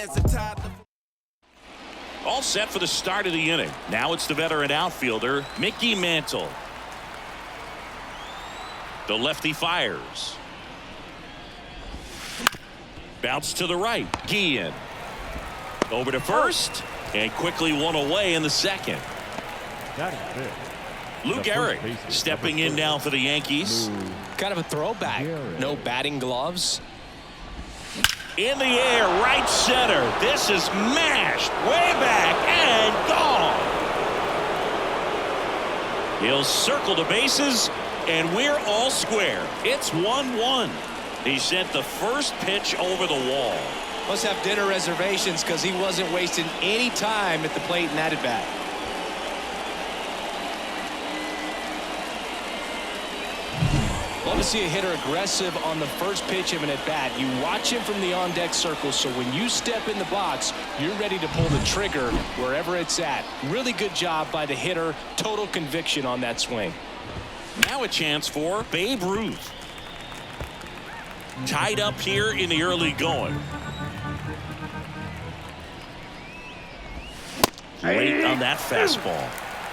as a toddler. All set for the start of the inning. Now it's the veteran outfielder, Mickey Mantle. The lefty fires. Bounce to the right. Guillen. Over to first. And quickly one away in the second. That is it. Lou Gehrig stepping in now for the Yankees. Kind of a throwback. No batting gloves. In the air, right center. This is mashed way back and gone. He'll circle the bases, and we're all square. It's 1-1. He sent the first pitch over the wall. Must have dinner reservations because he wasn't wasting any time at the plate in that at bat. Love to see a hitter aggressive on the first pitch of an at-bat. You watch him from the on-deck circle, so when you step in the box, you're ready to pull the trigger wherever it's at. Really good job by the hitter. Total conviction on that swing. Now a chance for Babe Ruth. Tied up here in the early going. Late on that fastball.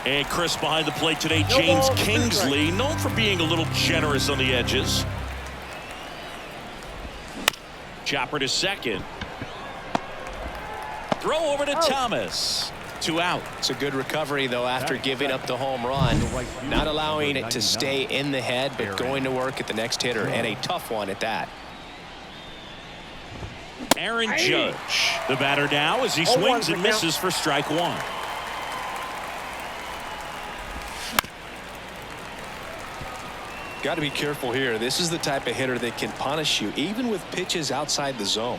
And Chris behind the plate today, James Kingsley, known for being a little generous on the edges. Chopper to second. Throw over to Thomas. 2 out. It's a good recovery, though, after giving up the home run. Not allowing it to stay in the head, but going to work at the next hitter, and a tough one at that. Aaron Judge, the batter now as he swings and misses for strike one. Got to be careful here. This is the type of hitter that can punish you, even with pitches outside the zone.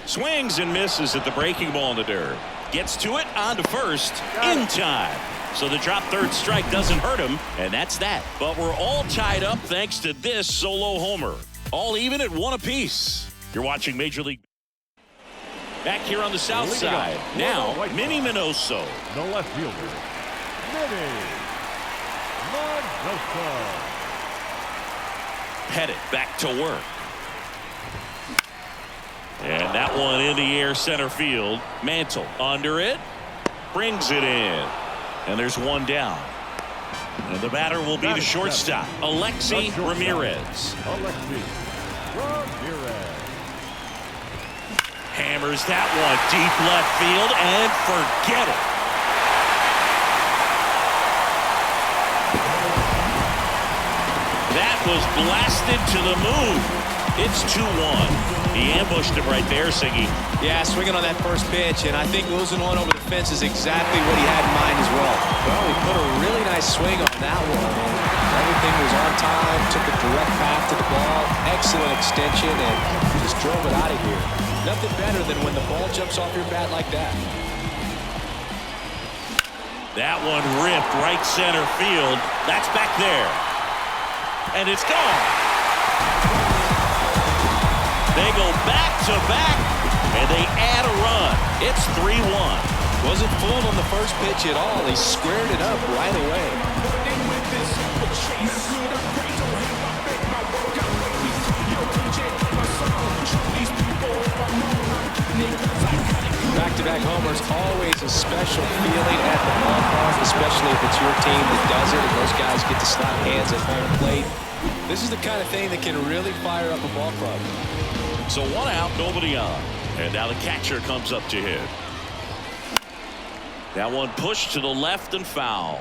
Swings and misses at the breaking ball in the dirt. Gets to it, on to first, in time. So the drop third strike doesn't hurt him, and that's that. But we're all tied up thanks to this solo homer. All even at 1 apiece. You're watching Major League. Back here on the south side. Now, Minnie Minoso. The left fielder, Minnie Minoso. Headed back to work. And that one in the air center field. Mantle under it. Brings it in. And there's one down. And the batter will be the shortstop, Alexi Ramirez. Hammers that one deep left field and forget it. That was blasted to the moon. It's 2-1. He ambushed him right there, Siggy. Yeah, swinging on that first pitch, and I think losing one over the fence is exactly what he had in mind as well. Well, he put a really nice swing on that one. Everything was on time, took a direct path to the ball, excellent extension, and just drove it out of here. Nothing better than when the ball jumps off your bat like that. That one ripped right center field. That's back there. And it's gone. They go back-to-back, and they add a run. It's 3-1. Wasn't fooled on the first pitch at all. He squared it up right away. Back-to-back homers, always a special feeling at the ballpark, especially if it's your team that does it and those guys get to slap hands at home plate. This is the kind of thing that can really fire up a ball club. So 1 out, nobody on. And now the catcher comes up to hit. That one pushed to the left and foul.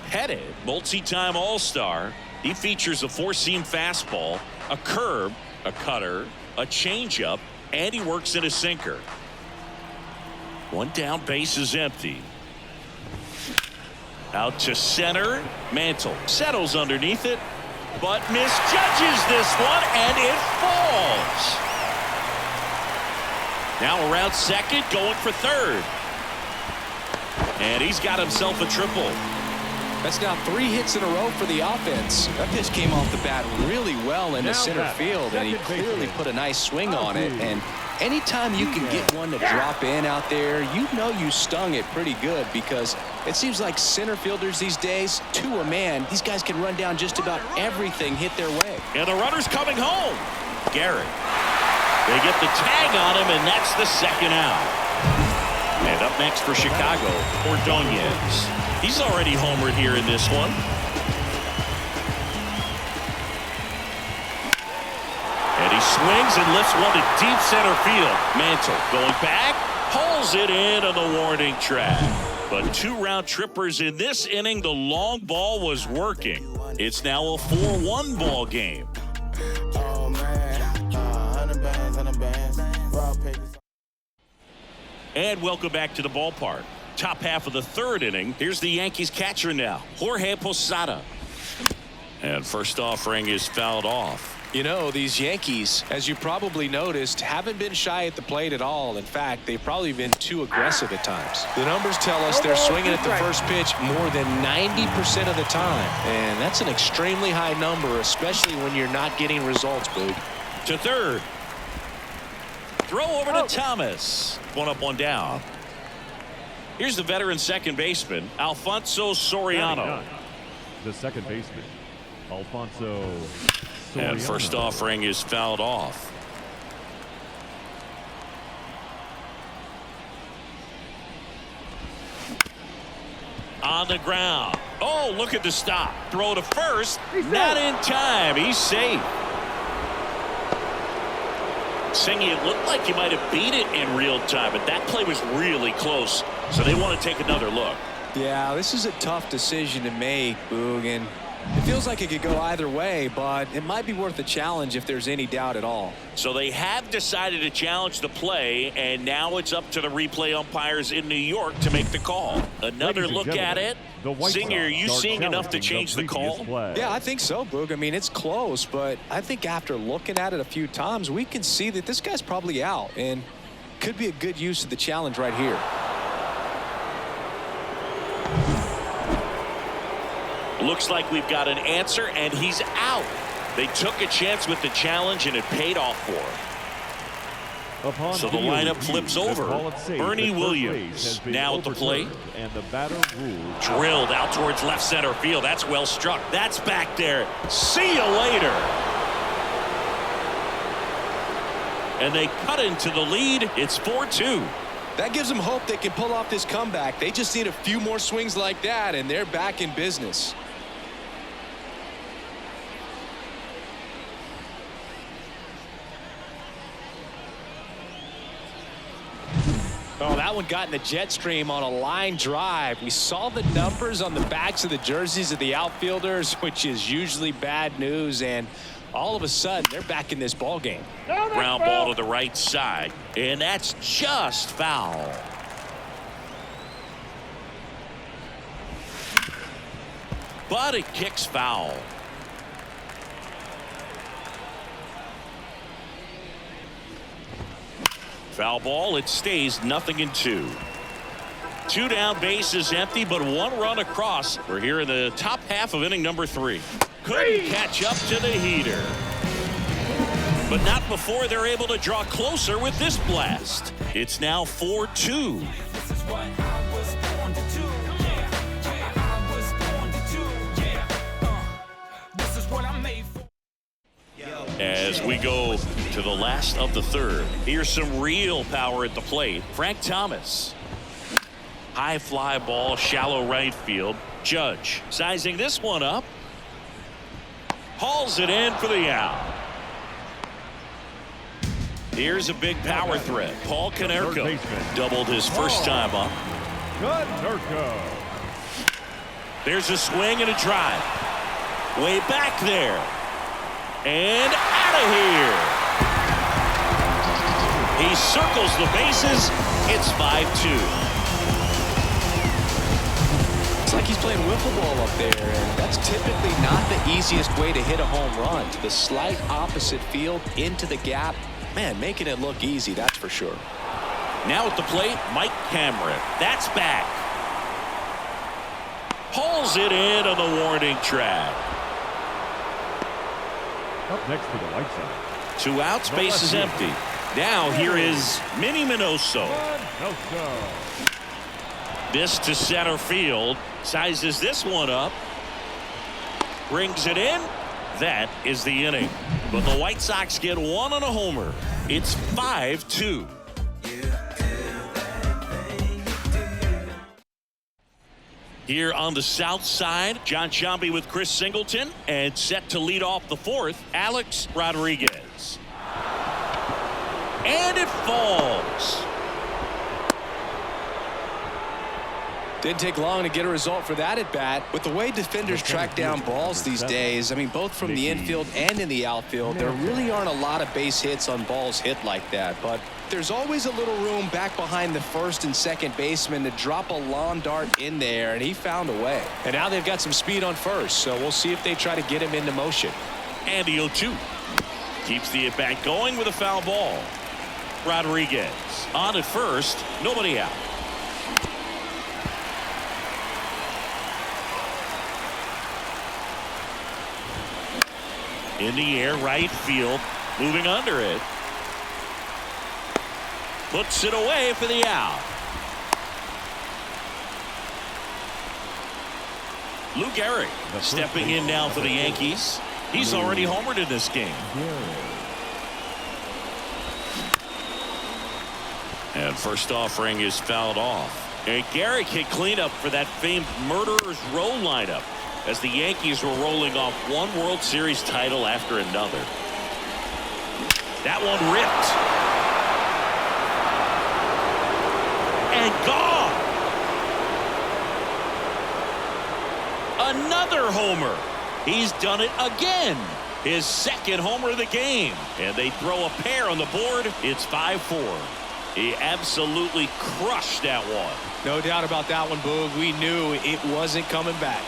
Headed, multi-time All-Star. He features a 4-seam fastball, a curve, a cutter, a changeup, and he works in a sinker. 1 down, base is empty. Out to center. Mantle settles underneath it, but misjudges this one, and it falls. Now around second, going for third. And he's got himself a triple. That's now 3 hits in a row for the offense. That pitch came off the bat really well into center field, and he clearly put a nice swing on it. And anytime you can get one to drop in out there, you know you stung it pretty good, because it seems like center fielders these days, to a man, these guys can run down just about everything hit their way. And the runner's coming home. Gehrig They get the tag on him, and that's the second out. And up next for Chicago, Ordonez. He's already homered here in this one. And he swings and lifts one to deep center field. Mantle going back, pulls it in on the warning track. But 2 round trippers in this inning. The long ball was working. It's now a 4-1 ball game. Oh man, 100 bands, raw papers. And welcome back to the ballpark. Top half of the 3rd inning. Here's the Yankees catcher now, Jorge Posada. And first offering is fouled off. You know, these Yankees, as you probably noticed, haven't been shy at the plate at all. In fact, they've probably been too aggressive at times. The numbers tell us they're swinging at the first pitch more than 90% of the time. And that's an extremely high number, especially when you're not getting results, Boog. To third. Throw over to Thomas. 1 up, 1 down. Here's the veteran second baseman, Alfonso Soriano. The second baseman, Alfonso Soriano. And first offering is fouled off. On the ground. Oh, look at the stop. Throw to first. Not in time. He's safe. Singy, it looked like he might have beat it in real time, but that play was really close. So they want to take another look. Yeah, this is a tough decision to make, Boog, and it feels like it could go either way, but it might be worth a challenge if there's any doubt at all. So they have decided to challenge the play, and now it's up to the replay umpires in New York to make the call. Another look at it. Singer, are you seeing enough to change the call? Yeah, I think so, Boog. I mean, it's close, but I think after looking at it a few times, we can see that this guy's probably out, and could be a good use of the challenge right here. Looks like we've got an answer, and he's out. They took a chance with the challenge, and it paid off for him. So the lineup flips over. Bernie Williams now at the plate. And the batter rules. Drilled out towards left center field. That's well struck. That's back there. See you later. And they cut into the lead. It's 4-2. That gives them hope they can pull off this comeback. They just need a few more swings like that, and they're back in business. Oh, that one got in the jet stream on a line drive. We saw the numbers on the backs of the jerseys of the outfielders, which is usually bad news, and all of a sudden they're back in this ball game. Ground ball to the right side, and that's just foul. But it kicks foul. Foul ball. It stays 0-2. 2 down, bases empty, but 1 run across. We're here in the top half of inning number 3. Couldn't catch up to the heater. But not before they're able to draw closer with this blast. It's now 4-2. As we go to the last of the 3rd, here's some real power at the plate. Frank Thomas. High fly ball, shallow right field. Judge sizing this one up. Hauls it in for the out. Here's a big power threat. Paul Konerko doubled his first time up. Konerko. There's a swing and a drive. Way back there. And out of here. He circles the bases. It's 5-2. It's like he's playing wiffle ball up there, and that's typically not the easiest way to hit a home run. To the slight opposite field, into the gap. Man, making it look easy, that's for sure. Now at the plate, Mike Cameron. That's back. Pulls it in on the warning track. Up next to the White Sox. 2 outs, base is empty. Now here is Minnie Minoso. This to center field. Sizes this one up. Brings it in. That is the inning. But the White Sox get one on a homer. It's 5-2. Here on the south side, John Sciambi with Chris Singleton, and set to lead off the fourth, Alex Rodriguez. And it falls. Didn't take long to get a result for that at bat. With the way defenders track down balls these days, I mean, both from the infield and in the outfield, there really aren't a lot of base hits on balls hit like that. But there's always a little room back behind the first and second baseman to drop a lawn dart in there, and he found a way. And now they've got some speed on first, so we'll see if they try to get him into motion. And the 0-2 keeps the at-bat going with a foul ball. Rodriguez on at first, nobody out. In the air, right field, moving under it. Puts it away for the out. Lou Gehrig stepping in now for the Yankees. He's already homered in this game. And first offering is fouled off. And Gehrig hit cleanup for that famed murderer's row lineup as the Yankees were rolling off one World Series title after another. That one ripped. And gone. Another homer. He's done it again. His second homer of the game. And they throw a pair on the board. It's 5-4. He absolutely crushed that one. No doubt about that one, Boog. We knew it wasn't coming back.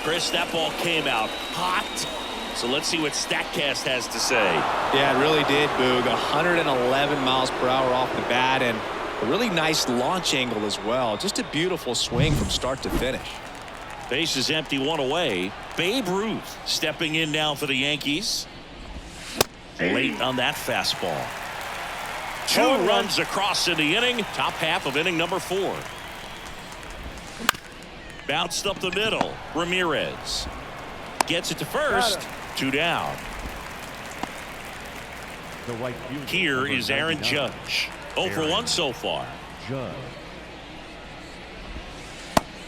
Chris, that ball came out hot. So let's see what StatCast has to say. Yeah, it really did, Boog. 111 miles per hour off the bat, and a really nice launch angle as well. Just a beautiful swing from start to finish. Base is empty, one away. Babe Ruth stepping in now for the Yankees. Late on that fastball. 2 runs across in the inning. Top half of inning number 4. Bounced up the middle. Ramirez gets it to first. 2 down. Here is Aaron Judge. 0 for 1 so far.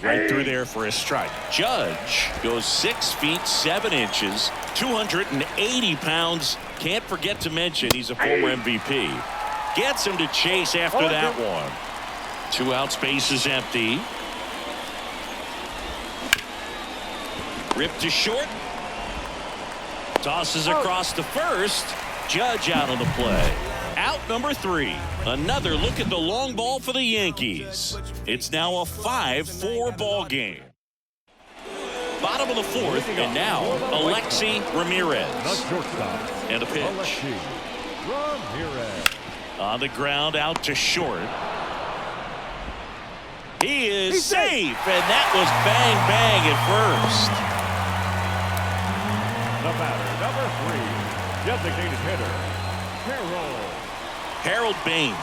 Right through there for a strike. Judge goes 6 feet 7 inches, 280 pounds. Can't forget to mention he's a former MVP. Gets him to chase after that one. 2 outs, base is empty. Ripped to short. Tosses across to first. Judge out on the play. Out number 3. Another look at the long ball for the Yankees. It's now a 5-4 ball game. Bottom of the 4th, and now Alexi Ramirez. And a pitch. On the ground, out to short. He is safe, and that was bang bang at first. The batter, number 3, designated hitter, Harold Baines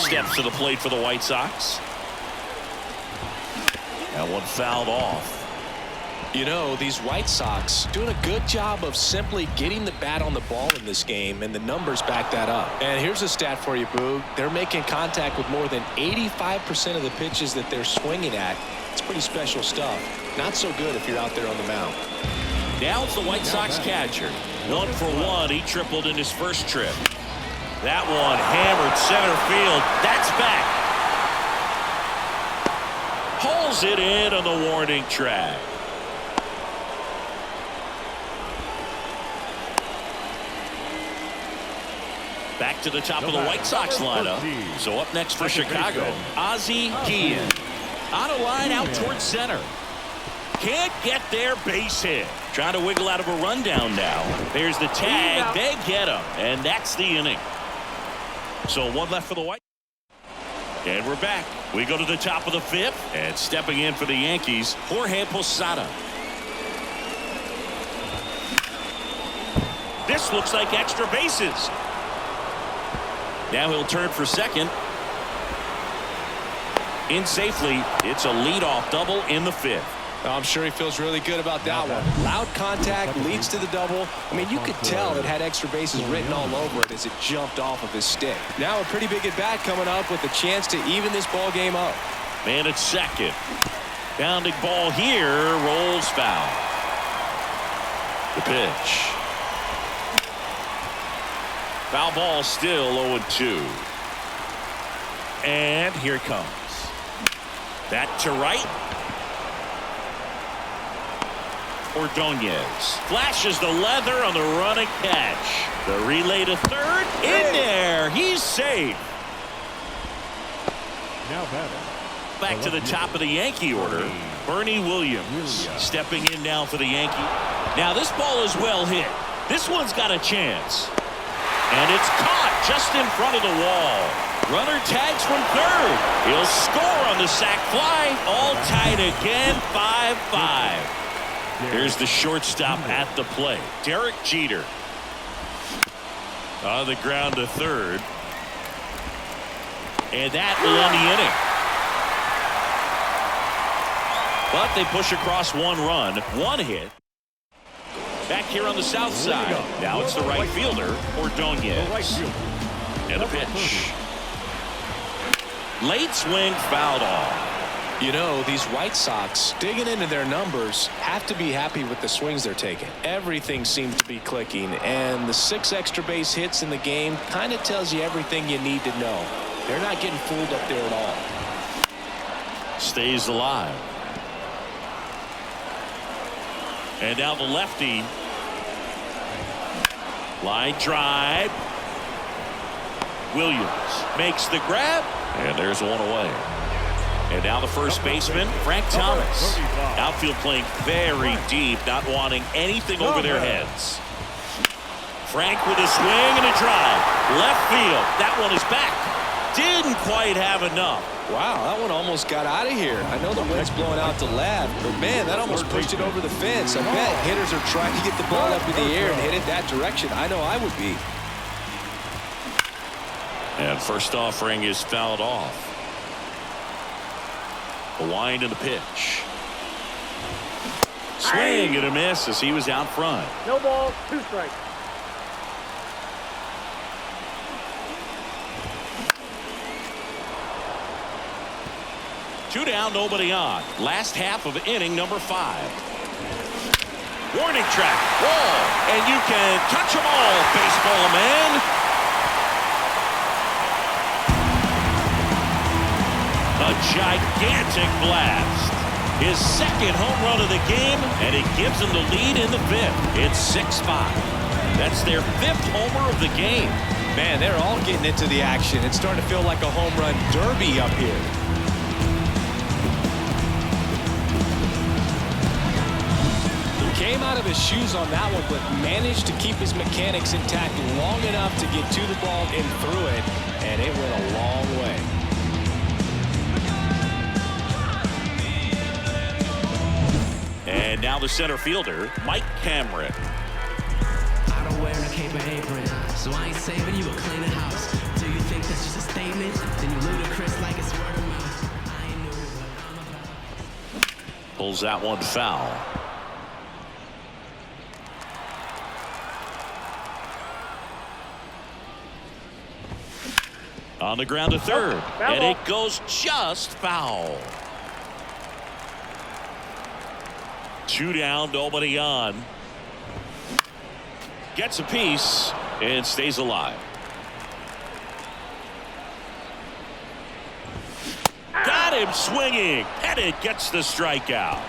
steps to the plate for the White Sox. That one fouled off. You know, these White Sox doing a good job of simply getting the bat on the ball in this game, and the numbers back that up. And here's a stat for you, Boog. They're making contact with more than 85% of the pitches that they're swinging at. It's pretty special stuff. Not so good if you're out there on the mound. Now it's the White Sox catcher. 1 for 1. He tripled in his first trip. That one hammered center field. That's back. Pulls it in on the warning track. Back to the top of the White Sox lineup. So up next for Chicago, Ozzie Guillen. On a line out towards center. Can't get their base hit. Trying to wiggle out of a rundown now. There's the tag. They get him. And that's the inning. So 1 left for the White. And we're back. We go to the top of the 5th. And stepping in for the Yankees, Jorge Posada. This looks like extra bases. Now he'll turn for second. In safely. It's a leadoff double in the 5th. I'm sure he feels really good about that one. Loud contact leads to the double. I mean, you could tell it had extra bases written all over it as it jumped off of his stick. Now a pretty big at-bat coming up with a chance to even this ball game up. Man at second. Bounding ball here. Rolls foul. The pitch. Foul ball still 0-2. And here it comes. That to right. Ordonez flashes the leather on the running catch. The relay to third. In there. He's safe. Now batting. Back to the top of the Yankee order. Bernie Williams stepping in now for the Yankees. Now this ball is well hit. This one's got a chance. And it's caught just in front of the wall. Runner tags from third. He'll score on the sac fly. All tied again, 5-5. Here's the shortstop at the plate. Derek Jeter. On the ground to third. And that will end the inning. But they push across one run, one hit. Back here on the south side. Now it's the right fielder, Ordonez. And a pitch. Late swing, fouled off. You know, these White Sox, digging into their numbers, have to be happy with the swings they're taking. Everything seems to be clicking, and the 6 extra base hits in the game kind of tells you everything you need to know. They're not getting fooled up there at all. Stays alive. And now the lefty. Line drive. Williams makes the grab. And there's one away. And now the first baseman, Frank Thomas. Outfield playing very deep, not wanting anything over their heads. Frank with a swing and a drive. Left field. That one is back. Didn't quite have enough. Wow, that one almost got out of here. I know the wind's blowing out to left, but man, that almost pushed it over the fence. I bet hitters are trying to get the ball up in the air and hit it that direction. I know I would be. And first offering is fouled off. The wind and the pitch. Swing and a miss as he was out front. No ball, 2 strikes. Two down, nobody on. Last half of inning number 5. Warning track, wall, and you can touch them all, baseball man. A gigantic blast. His second home run of the game, and it gives him the lead in the 5th. It's 6-5. That's their 5th homer of the game. Man, they're all getting into the action. It's starting to feel like a home run derby up here. Came out of his shoes on that one, but managed to keep his mechanics intact long enough to get to the ball and through it, and it went a long way. And now the center fielder, Mike Cameron. I don't wear a cape or apron, so I ain't saving you a cleaning house. Do you think that's just a statement? Then you ludicrous like it's word of mouth. I ain't new, but I'm about. Pulls that one foul. On the ground to third, and it goes just foul. 2 down, nobody on. Gets a piece and stays alive. Got him swinging, and it gets the strikeout.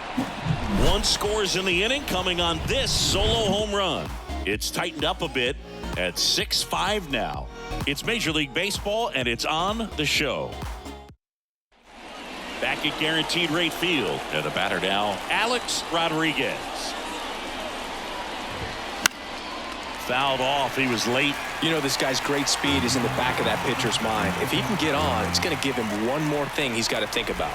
1 scores in the inning, coming on this solo home run. It's tightened up a bit at 6-5 now. It's Major League Baseball, and it's on the show. Back at Guaranteed Rate Field, and the batter now, Alex Rodriguez. Fouled off. He was late. You know, this guy's great speed is in the back of that pitcher's mind. If he can get on, it's going to give him one more thing he's got to think about.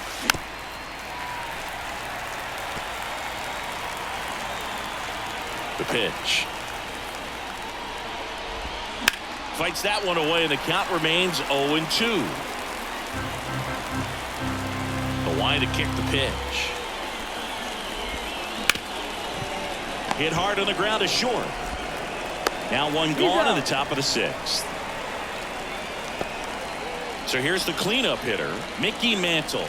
The pitch. Fights that one away, and the count remains 0-2. The wind to kick the pitch. Hit hard on the ground is short. Now one gone in the top of the 6th. So here's the cleanup hitter, Mickey Mantle.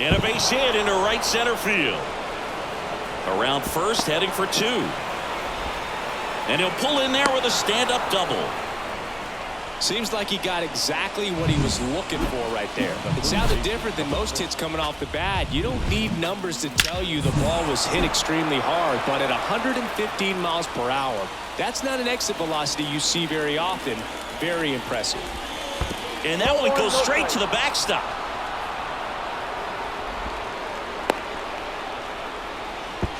And a base hit into right center field. Around first, heading for 2. And he'll pull in there with a stand-up double. Seems like he got exactly what he was looking for right there. It sounded different than most hits coming off the bat. You don't need numbers to tell you the ball was hit extremely hard, but at 115 miles per hour, that's not an exit velocity you see very often. Very impressive. And that one goes straight to the backstop.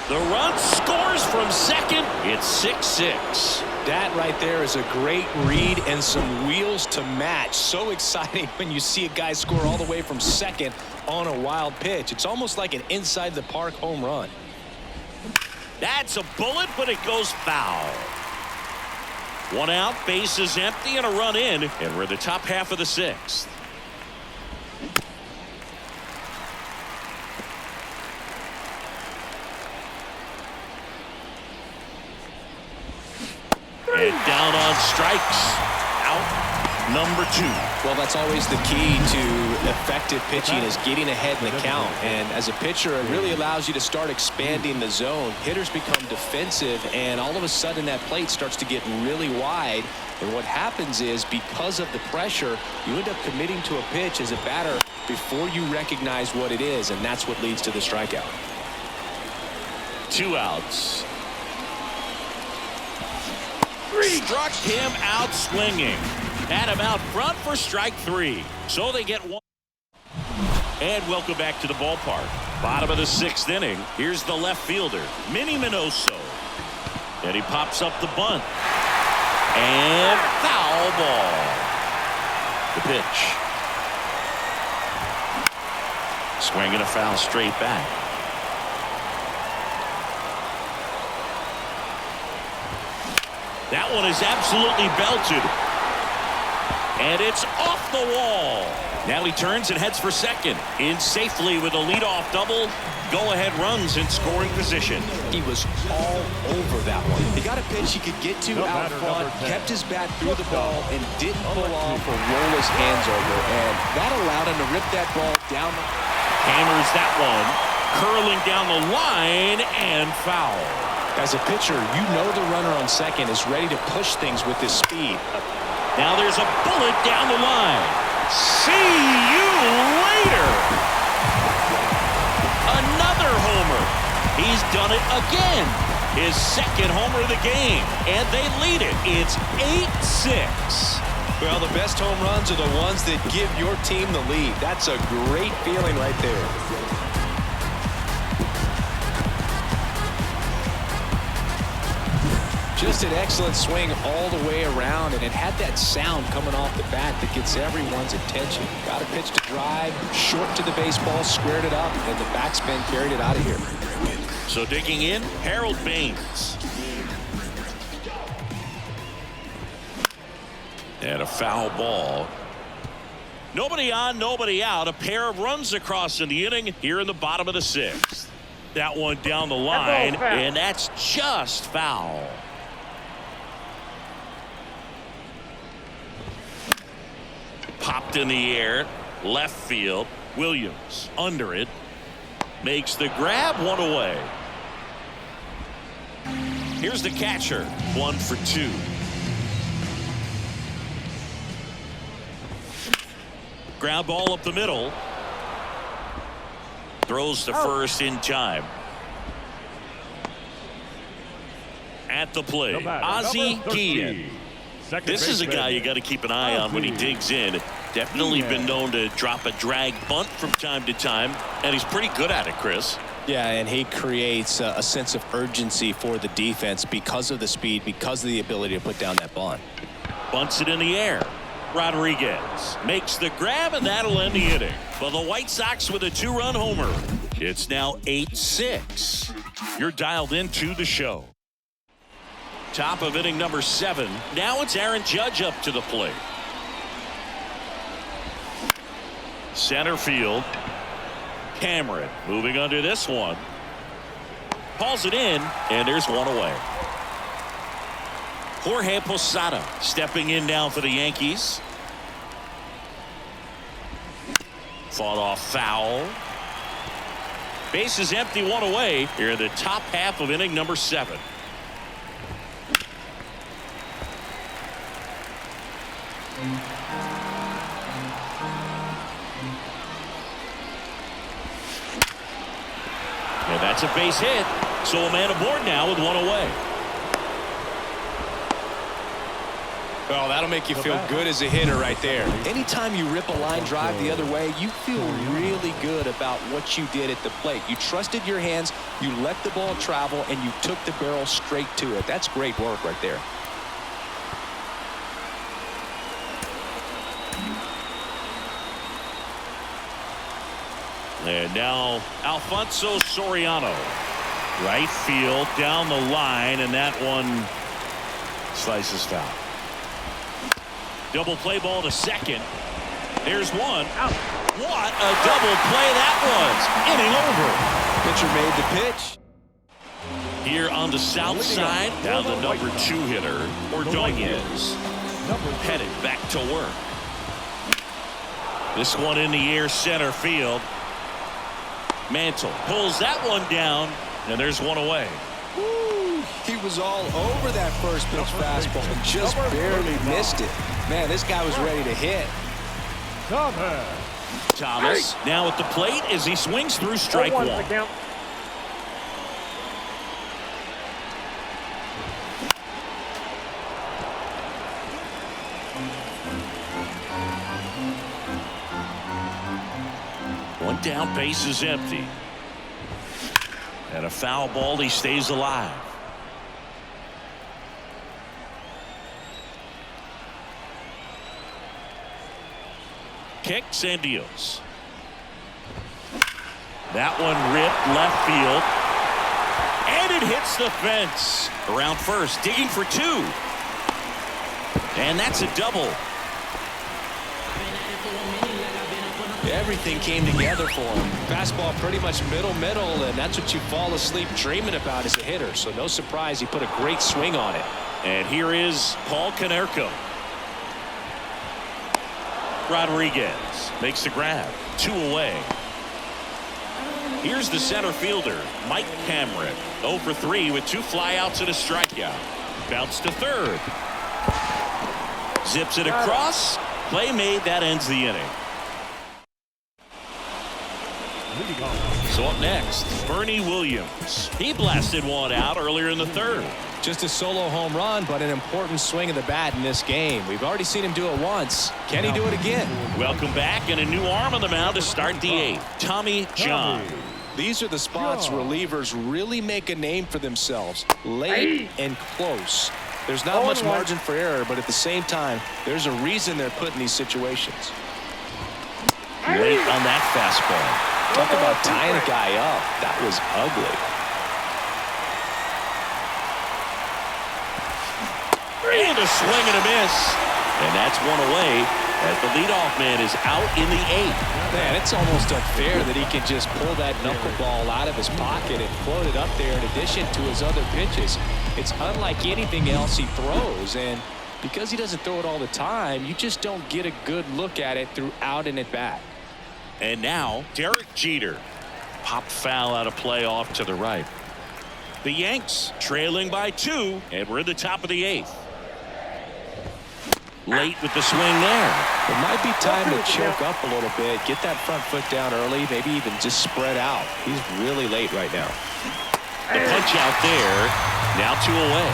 The run scores from second. It's 6-6. That right there is a great read and some wheels to match. So exciting when you see a guy score all the way from second on a wild pitch. It's almost like an inside the park home run. That's a bullet, but it goes foul. 1 out, base is empty, and a run in, and we're in the top half of the 6th. And down on strikes. Out number 2. Well, that's always the key to effective pitching, is getting ahead in the count. And as a pitcher, it really allows you to start expanding the zone. Hitters become defensive, and all of a sudden that plate starts to get really wide. And what happens is, because of the pressure, you end up committing to a pitch as a batter before you recognize what it is, and that's what leads to the strikeout. 2 outs. Struck him out swinging. Had him out front for strike 3. So they get 1. And welcome back to the ballpark. Bottom of the 6th inning. Here's the left fielder, Minnie Minoso. And he pops up the bunt. And foul ball. The pitch. Swinging a foul straight back. That one is absolutely belted. And it's off the wall. Now he turns and heads for second. In safely with a leadoff double. Go-ahead runs in scoring position. He was all over that one. He got a pitch he could get to out front, kept his bat through the ball, and didn't pull off or roll his hands over. And that allowed him to rip that ball down. Hammers that one. Curling down the line and foul. As a pitcher, you know the runner on second is ready to push things with his speed. Now there's a bullet down the line. See you later. Another homer. He's done it again. His second homer of the game. And they lead it. It's 8-6. Well, the best home runs are the ones that give your team the lead. That's a great feeling right there. Just an excellent swing all the way around, and it had that sound coming off the bat that gets everyone's attention. Got a pitch to drive, short to the baseball, squared it up, and the backspin carried it out of here. So digging in, Harold Baines. And a foul ball. Nobody on, nobody out. A pair of runs across in the inning here in the bottom of the 6th. That one down the line, and that's just foul. Popped in the air, left field. Williams under it. Makes the grab, one away. Here's the catcher, 1 for 2. Ground ball up the middle. Throws to first in time. At the plate, Ozzie Guillen. This is a guy you got to keep an eye on when he digs in. Definitely been known to drop a drag bunt from time to time, and he's pretty good at it, Chris. Yeah, and he creates a sense of urgency for the defense because of the speed, because of the ability to put down that bunt. Bunts it in the air. Rodriguez makes the grab, and that'll end the inning. But the White Sox with a 2-run homer. It's now 8-6. You're dialed into the show. Top of inning number 7. Now it's Aaron Judge up to the plate. Center field. Cameron moving under this one. Hauls it in, and there's one away. Jorge Posada stepping in now for the Yankees. Fought off foul. Base is empty, one away here in the top half of inning number 7. And that's a base hit. So a man aboard now with one away. Oh, that'll make you feel good as a hitter right there. Anytime you rip a line drive the other way, you feel really good about what you did at the plate. You trusted your hands, you let the ball travel, and you took the barrel straight to it. That's great work right there. And now Alfonso Soriano. Right field down the line, and that one slices foul. Double play ball to second. There's one. Out. What a double play that was. Inning over. Pitcher made the pitch. Here on the south side, down the number 2 hitter, Ordonez. Headed back to work. This one in the air, center field. Mantle pulls that one down, and there's one away. Woo, he was all over that first pitch fastball and just barely missed it. Man, this guy was ready to hit. Thomas now at the plate as he swings through strike one. One down, base is empty. And a foul ball, he stays alive. Kicks and deals. That one ripped left field. And it hits the fence. Around first, digging for 2. And that's a double. Everything came together for him. Fastball pretty much middle, and that's what you fall asleep dreaming about as a hitter. So no surprise he put a great swing on it. And here is Paul Konerko. Rodriguez makes the grab. 2 away. Here's the center fielder, Mike Cameron. 0 for 3 with 2 flyouts and a strikeout. Bounce to third. Zips it across. Play made. That ends the inning. So up next, Bernie Williams. He blasted one out earlier in the 3rd. Just a solo home run, but an important swing of the bat in this game. We've already seen him do it once. Can he do it again? Welcome back, and a new arm on the mound to start the 8th. Tommy John. These are the spots relievers really make a name for themselves. Late and close. There's not much margin for error, but at the same time, there's a reason they're put in these situations. Late on that fastball. Talk about tying a guy up. That was ugly. And a swing and a miss. And that's one away as the leadoff man is out in the 8th. Man, it's almost unfair that he can just pull that knuckleball out of his pocket and float it up there in addition to his other pitches. It's unlike anything else he throws, and because he doesn't throw it all the time, you just don't get a good look at it throughout an at-bat. And now, Derek Jeter. Popped foul out of play off to the right. The Yanks trailing by 2, and we're at the top of the 8th. Late with the swing there. It might be time to choke up a little bit, get that front foot down early, maybe even just spread out. He's really late right now. The punch out there. Now 2 away.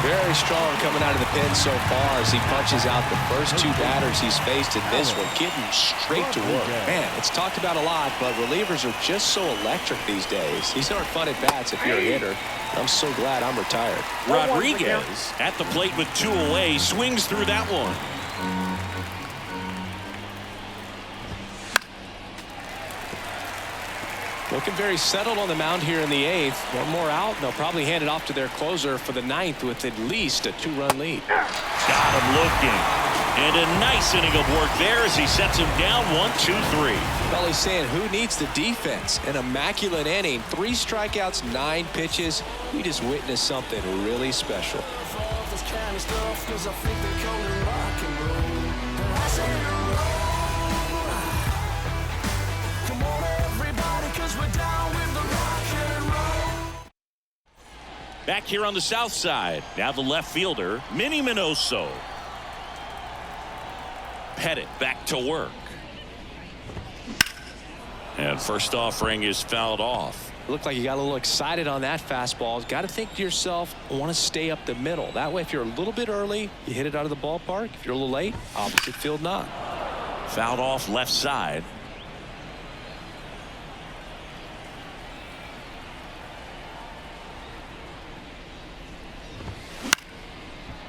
Very strong coming out of the pen so far as he punches out the first 2 batters he's faced in this one, getting straight to work. Man, it's talked about a lot, but relievers are just so electric these days. These aren't fun at bats if you're a hitter. I'm so glad I'm retired. Rodriguez at the plate with 2 away, swings through that one. Well, Looking very settled on the mound here in the 8th. One more out, and they'll probably hand it off to their closer for the 9th with at least a 2-run lead. Got him looking. And a nice inning of work there as he sets him down 1-2-3. Well, he's saying who needs the defense? An immaculate inning. 3 strikeouts, 9 pitches. We just witnessed something really special. Back here on the south side. Now the left fielder, Minnie Minoso. Pettit back to work. And first offering is fouled off. Looked like you got a little excited on that fastball. Got to think to yourself, I want to stay up the middle. That way, if you're a little bit early, you hit it out of the ballpark. If you're a little late, opposite field not. Fouled off left side.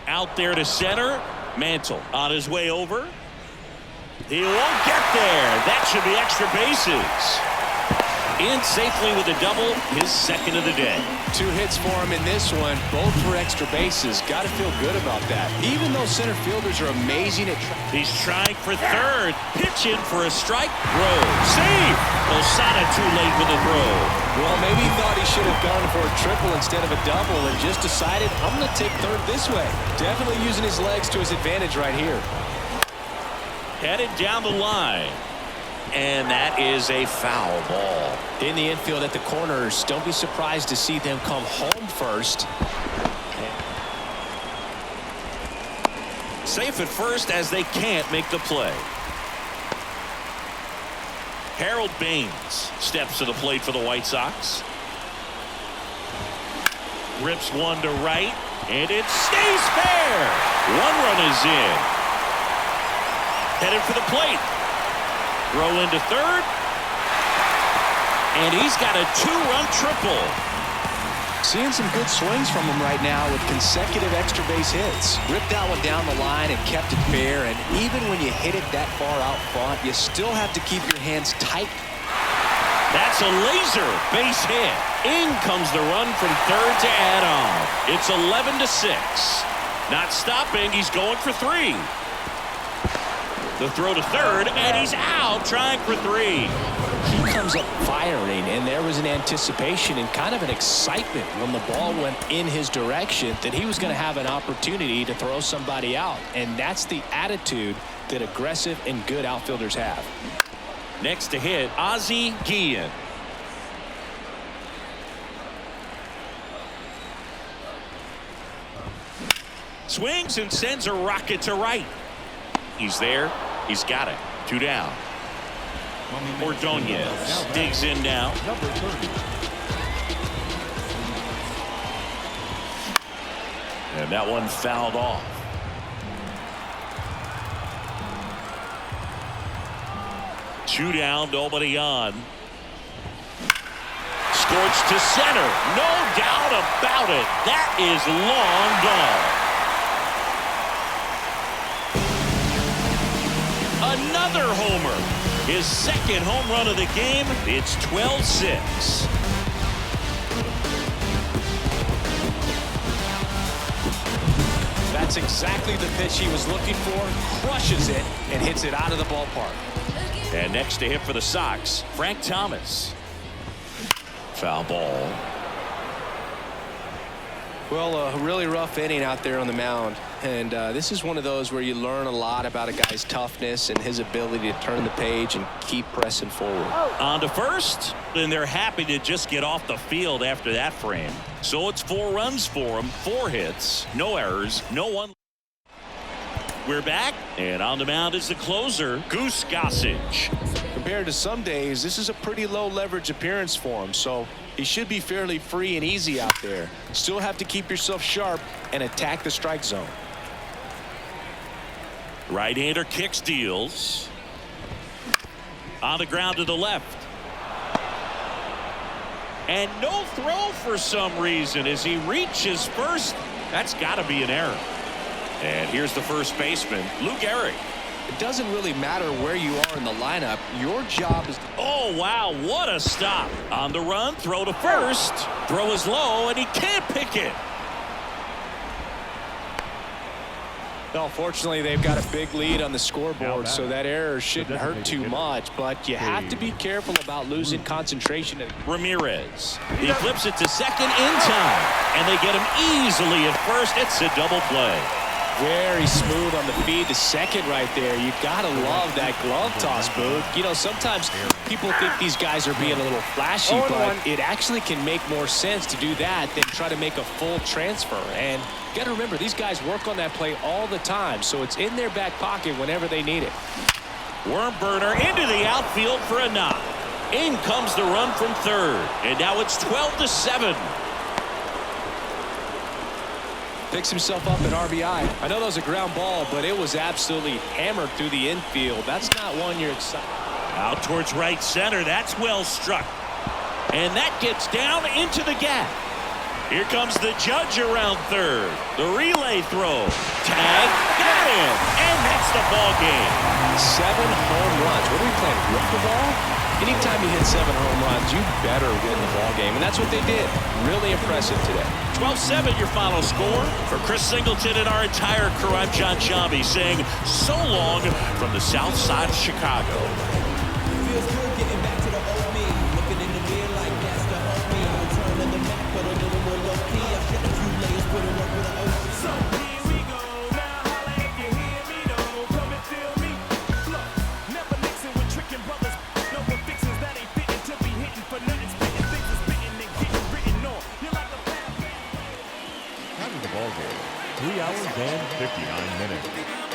Out there to center. Mantle on his way over. He won't get there. That should be extra bases. In safely with a double, his second of the day. 2 hits for him in this one, both for extra bases. Got to feel good about that. Even though center fielders are amazing at he's trying for third. Pitch in for a strike. Throw. Save. Osana too late with the throw. Well, maybe he thought he should have gone for a triple instead of a double and just decided, I'm going to take third this way. Definitely using his legs to his advantage right here. Headed down the line. And that is a foul ball. In the infield at the corners, don't be surprised to see them come home first. Safe at first as they can't make the play. Harold Baines steps to the plate for the White Sox. Rips one to right, and it stays fair. 1 run is in. Headed for the plate. Throw into third. And he's got a 2-run triple. Seeing some good swings from him right now with consecutive extra base hits. Ripped that one down the line and kept it fair. And even when you hit it that far out front, you still have to keep your hands tight. That's a laser base hit. In comes the run from third to add on. It's 11-6. Not stopping. He's going for 3. The throw to third, and he's out trying for 3. He comes up firing, and there was an anticipation and kind of an excitement when the ball went in his direction that he was going to have an opportunity to throw somebody out. And that's the attitude that aggressive and good outfielders have. Next to hit, Ozzie Guillen. Swings and sends a rocket to right. He's there. He's got it. 2 down. Ordonez digs in now. Number 30. And that one fouled off. Two down, nobody on. Scorched to center. No doubt about it. That is long gone. Another homer. His second home run of the game. It's 12-6. That's exactly the pitch he was looking for. Crushes it and hits it out of the ballpark. And next to him for the Sox, Frank Thomas. Foul ball. Well, a really rough inning out there on the mound. And this is one of those where you learn a lot about a guy's toughness and his ability to turn the page and keep pressing forward. On to first, and they're happy to just get off the field after that frame. So it's 4 runs for him, 4 hits, no errors, no one. We're back, and on the mound is the closer, Goose Gossage. Compared to some days, this is a pretty low leverage appearance for him, so he should be fairly free and easy out there. Still have to keep yourself sharp and attack the strike zone. Right-hander kicks, deals. On the ground to the left. And no throw for some reason as he reaches first. That's got to be an error. And here's the first baseman, Lou Gehrig. It doesn't really matter where you are in the lineup. Your job is... Oh, wow, what a stop. On the run, throw to first. Throw is low, and he can't pick it. Well, fortunately, they've got a big lead on the scoreboard, so that error shouldn't hurt too much. But you have to be careful about losing concentration. Ramirez. He flips it to second in time, and they get him easily at first. It's a double play. Very smooth on the feed to second right there. You gotta love that glove toss, Boog. You know, sometimes people think these guys are being a little flashy, but it actually can make more sense to do that than try to make a full transfer. And you gotta remember, these guys work on that play all the time, so it's in their back pocket whenever they need it. Worm burner into the outfield for a knock. In comes the run from third, and now it's 12-7. Picks himself up at RBI. I know that was a ground ball, but it was absolutely hammered through the infield. That's not one you're excited. Out towards right center. That's well struck. And that gets down into the gap. Here comes the judge around third. The relay throw. Tag. Got him. And that's the ball game. 7 home runs. What are we playing? Rip the ball? Anytime you hit 7 home runs, you better win the ball game. And that's what they did. Really impressive today. 12-7 your final score. For Chris Singleton and our entire crew, I'm John Shambi saying so long from the south side of Chicago. Feels good getting back to the old me. Looking in the mirror like that's the homie. Returning the map, but a little more low key. I shed a few layers, put it up with an OG. So here we go. Now holla if you hear me though. Come and feel me. Look, never mixing with tricking brothers. No more fixings that ain't fitting to be hitting for nothing. Spitting things is spitting and getting written on. You're like a bad. Out of the ball game. 3 hours and 59 minutes.